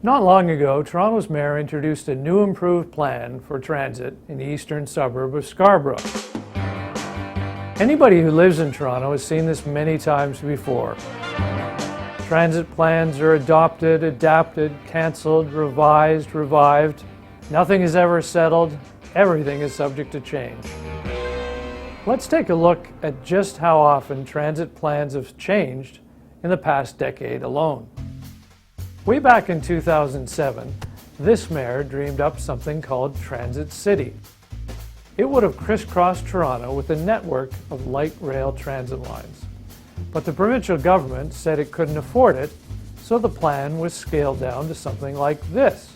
Not long ago, Toronto's mayor introduced a new improved plan for transit in the eastern suburb of Scarborough. Anybody who lives in Toronto has seen this many times before. Transit plans are adopted, adapted, cancelled, revised, revived. Nothing is ever settled. Everything is subject to change. Let's take a look at just how often transit plans have changed in the past decade alone. Way back in 2007, this mayor dreamed up something called Transit City. It would have crisscrossed Toronto with a network of light rail transit lines. But the provincial government said it couldn't afford it, so the plan was scaled down to something like this.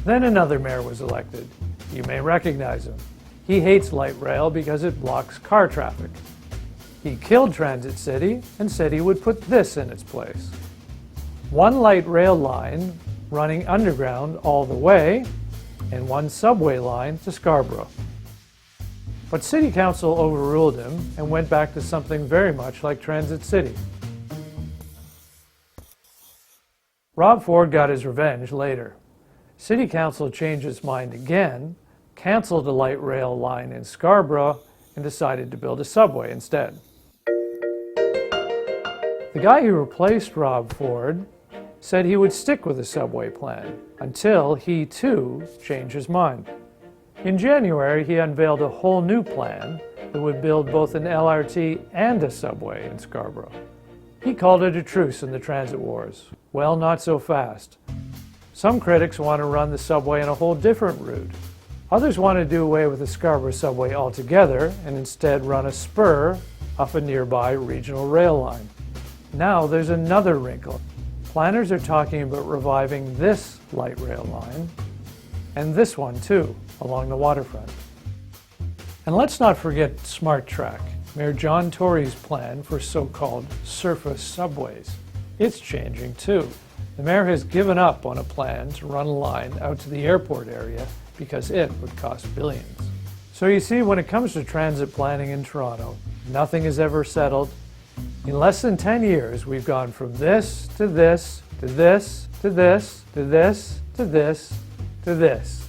Then another mayor was elected. You may recognize him. He hates light rail because it blocks car traffic. He killed Transit City and said he would put this in its place. One light rail line running underground all the way, and one subway line to Scarborough. But City Council overruled him and went back to something very much like Transit City. Rob Ford got his revenge later. City Council changed its mind again, cancelled a light rail line in Scarborough, and decided to build a subway instead. The guy who replaced Rob Ford said he would stick with the subway plan until he too changed his mind. In January, he unveiled a whole new plan that would build both an LRT and a subway in Scarborough. He called it a truce in the transit wars. Well, not so fast. Some critics want to run the subway on a whole different route. Others want to do away with the Scarborough subway altogether and instead run a spur off a nearby regional rail line. Now there's another wrinkle. Planners are talking about reviving this light rail line, and this one too, along the waterfront. And let's not forget SmartTrack, Mayor John Tory's plan for so-called surface subways. It's changing too. The mayor has given up on a plan to run a line out to the airport area because it would cost billions. So you see, when it comes to transit planning in Toronto, nothing is ever settled. In less than 10 years, we've gone from this to this, to this, to this, to this, to this, to this.